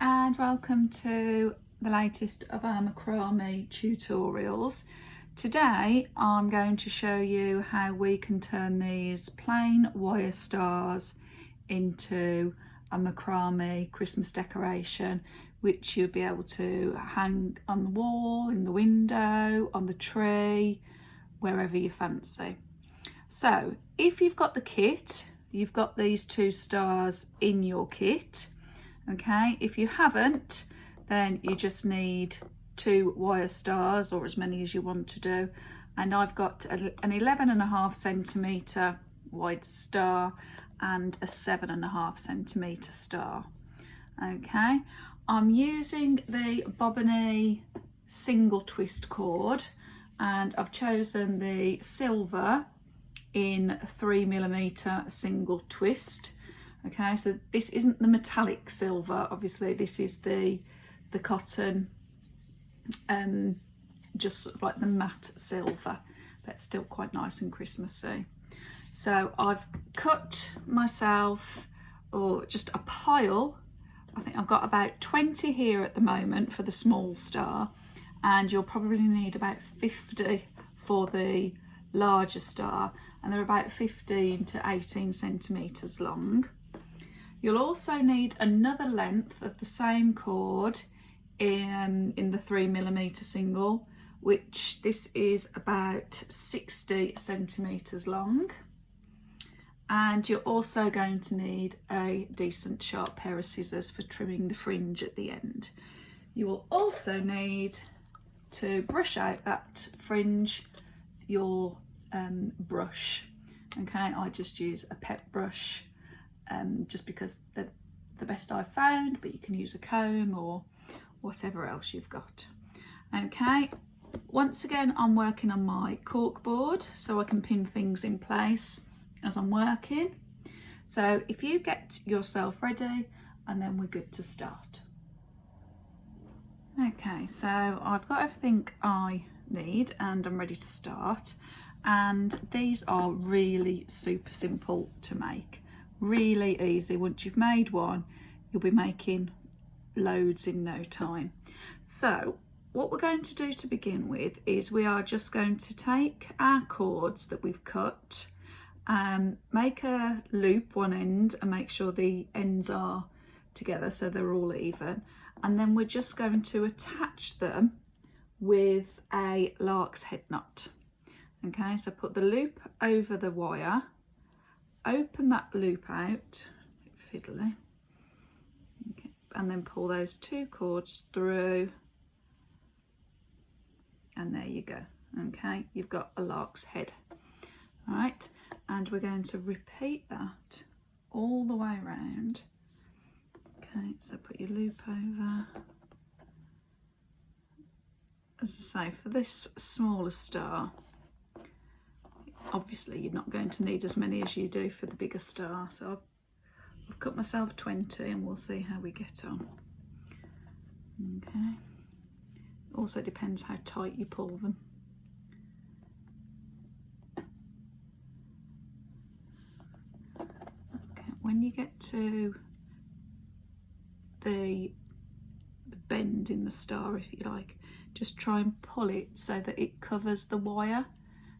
And welcome to the latest of our macrame tutorials. Today I'm going to show you how we can turn these plain wire stars into a macrame Christmas decoration, which you'll be able to hang on the wall, in the window, on the tree, wherever you fancy. So if you've got the kit, you've got these two stars in your kit. Okay, if you haven't, then you just need 2 wire stars, or as many as you want to do. And I've got an 11.5 centimetre wide star and a 7.5 centimetre star. Okay, I'm using the Bobbiny single twist cord, and I've chosen the silver in 3mm single twist. Okay, so this isn't the metallic silver, obviously this is the cotton, just sort of like the matte silver, but still quite nice and Christmassy. So I've cut myself, or just a pile, I think I've got about 20 here at the moment for the small star, and you'll probably need about 50 for the larger star, and they're about 15 to 18 centimetres long. You'll also need another length of the same cord in the 3mm single, which this is about 60 centimetres long. And you're also going to need a decent sharp pair of scissors for trimming the fringe at the end. You will also need to brush out that fringe, your brush. Okay, I just use a pet brush, just because they're the best I've found, but you can use a comb or whatever else you've got. Okay, once again I'm working on my cork board so I can pin things in place as I'm working. So if you get yourself ready, and then we're good to start. Okay, so I've got everything I need and I'm ready to start, and these are really super simple to make. Really easy. Once you've made one, you'll be making loads in no time. So what we're going to do to begin with is we are just going to take our cords that we've cut, make a loop one end and make sure the ends are together so they're all even, and then we're just going to attach them with a lark's head knot. Okay, so put the loop over the wire, open that loop out, fiddly, okay, and then pull those 2 cords through, and there you go. Okay, you've got a lark's head. All right, and we're going to repeat that all the way around. Okay, so put your loop over. As I say, for this smaller star, obviously you're not going to need as many as you do for the bigger star, so I've cut myself 20 and we'll see how we get on. Okay, also depends how tight you pull them. Okay, when you get to the bend in the star, if you like, just try and pull it so that it covers the wire,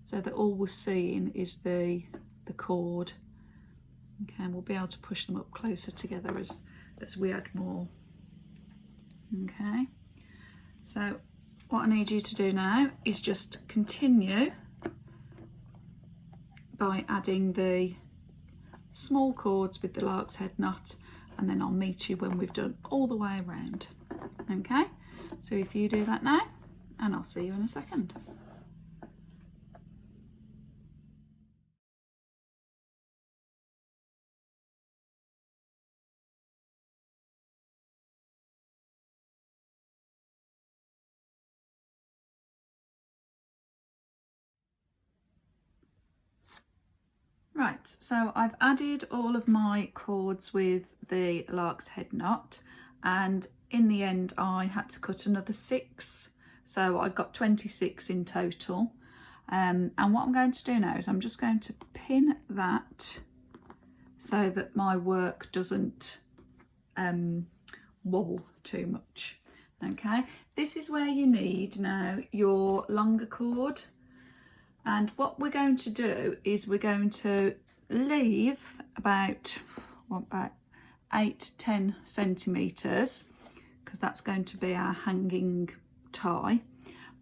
so that all we're seeing is the cord. Okay, and we'll be able to push them up closer together as we add more. Okay, so what I need you to do now is just continue by adding the small cords with the lark's head knot, and then I'll meet you when we've done all the way around. Okay, so if you do that now, and I'll see you in a second. Right, so I've added all of my cords with the lark's head knot, and in the end I had to cut another 6, so I got 26 in total. And what I'm going to do now is I'm just going to pin that so that my work doesn't wobble too much. Okay, this is where you need now your longer cord, and what we're going to do is we're going to leave about 8-10 centimeters, because that's going to be our hanging tie.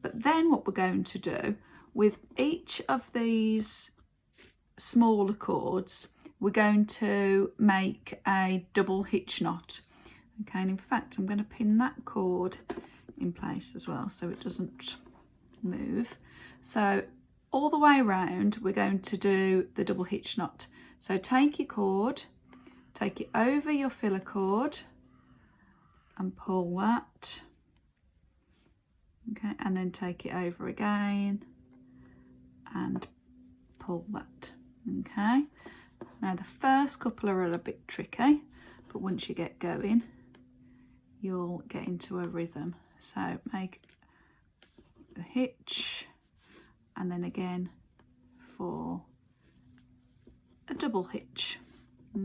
But then what we're going to do with each of these smaller cords, we're going to make a double hitch knot. Okay, and in fact I'm going to pin that cord in place as well so it doesn't move. So all the way around we're going to do the double hitch knot. So take your cord, take it over your filler cord and pull that. Okay, and then take it over again and pull that. Okay, now the first couple are a bit tricky, but once you get going you'll get into a rhythm. So make a hitch and then again for a double hitch.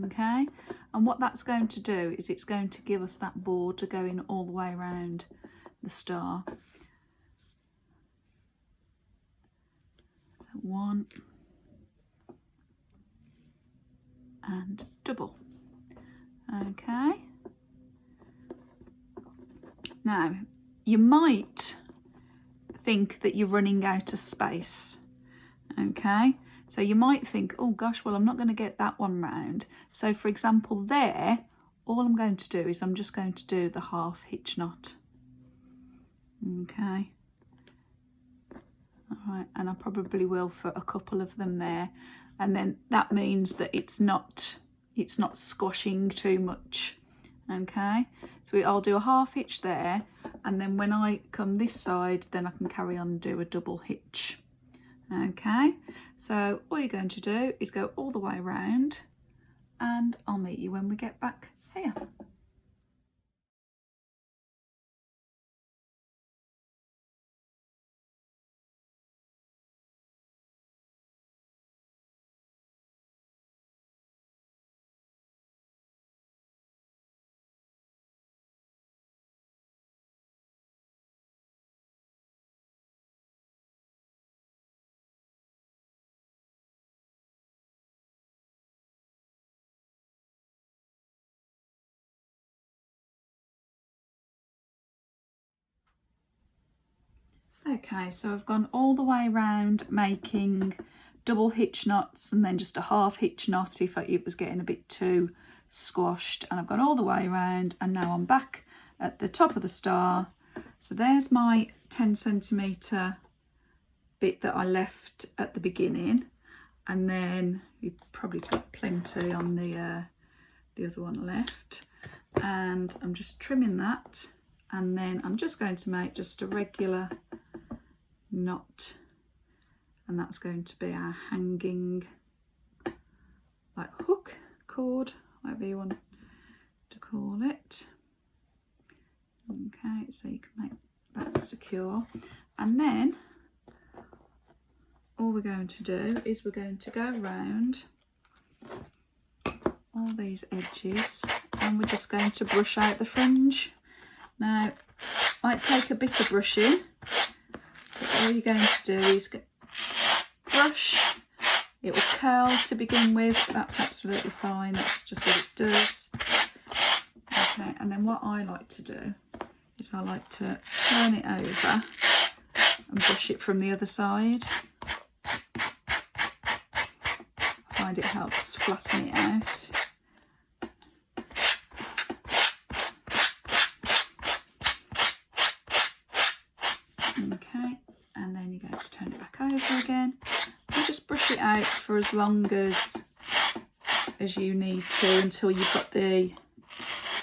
Okay, and what that's going to do is it's going to give us that border going all the way around the star. So 1 and double. Okay, now you might think that you're running out of space. Okay, so you might think, oh gosh, well I'm not going to get that one round. So for example there, all I'm going to do is I'm just going to do the half hitch knot. Okay, all right, and I probably will for a couple of them there, and then that means that it's not squashing too much. Okay, so I'll do a half hitch there, and then when I come this side then I can carry on and do a double hitch. Okay, so all you're going to do is go all the way around, and I'll meet you when we get back here. Okay, so I've gone all the way around making double hitch knots and then just a half hitch knot if it was getting a bit too squashed, and I've gone all the way around, and now I'm back at the top of the star. So there's my 10 centimetre bit that I left at the beginning, and then you've probably got plenty on the other one left, and I'm just trimming that, and then I'm just going to make just a regular knot, and that's going to be our hanging like hook cord, whatever you want to call it. Okay, so you can make that secure, and then all we're going to do is we're going to go around all these edges, and we're just going to brush out the fringe. Now it might take a bit of brushing, but all you're going to do is brush. It will curl to begin with, that's absolutely fine, that's just what it does. Okay, and then what I like to do is I like to turn it over and brush it from the other side. I find it helps flatten it out. Okay, and then you're going to turn it back over again. You just brush it out for as long as you need to until you've got the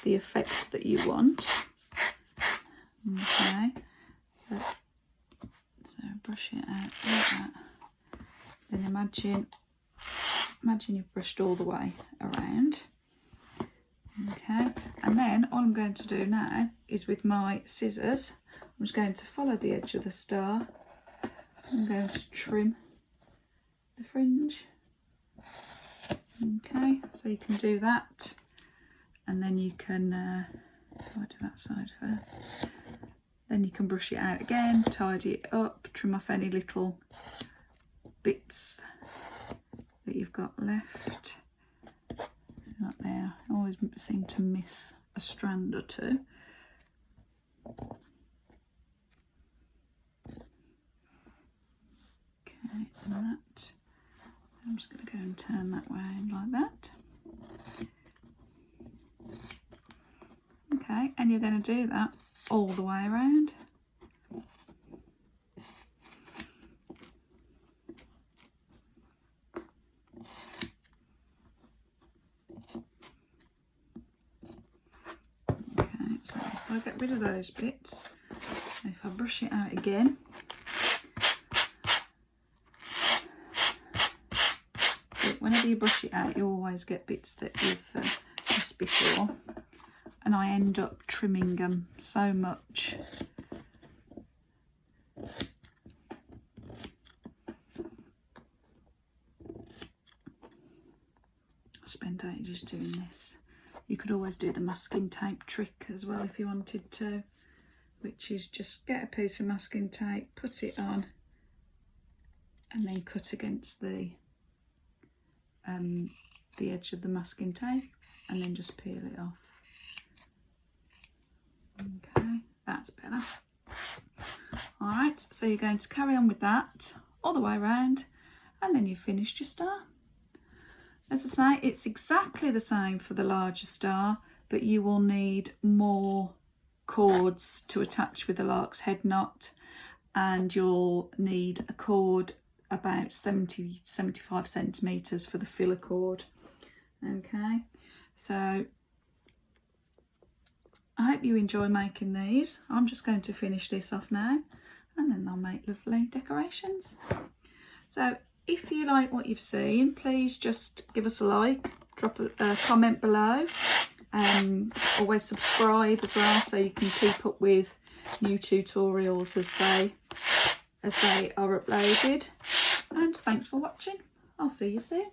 effect that you want. Okay, so brush it out like that. Then imagine you've brushed all the way around. Okay, and then all I'm going to do now is with my scissors, I'm just going to follow the edge of the star. I'm going to trim the fringe. Okay, so you can do that, and then you can I'll do that side first. Then you can brush it out again, tidy it up, trim off any little bits that you've got left. See that there? I always seem to miss a strand or two. Okay, and that. I'm just going to go and turn that round like that. Okay, and you're going to do that all the way around. Okay, so if I get rid of those bits, if I brush it out again, so whenever you brush it out, you always get bits that you've missed before. And I end up trimming them so much. I spent ages doing this. You could always do the masking tape trick as well if you wanted to, which is just get a piece of masking tape, put it on, and then cut against the edge of the masking tape, and then just peel it off. Okay, that's better. All right, so you're going to carry on with that all the way around, and then you've finished your star. As I say, it's exactly the same for the larger star, but you will need more cords to attach with the lark's head knot, and you'll need a cord about 70-75 centimetres for the filler cord. Okay, so I hope you enjoy making these. I'm just going to finish this off now, and then they'll make lovely decorations. So if you like what you've seen, please just give us a like, drop a comment below, always subscribe as well so you can keep up with new tutorials as they are uploaded. And thanks for watching. I'll see you soon.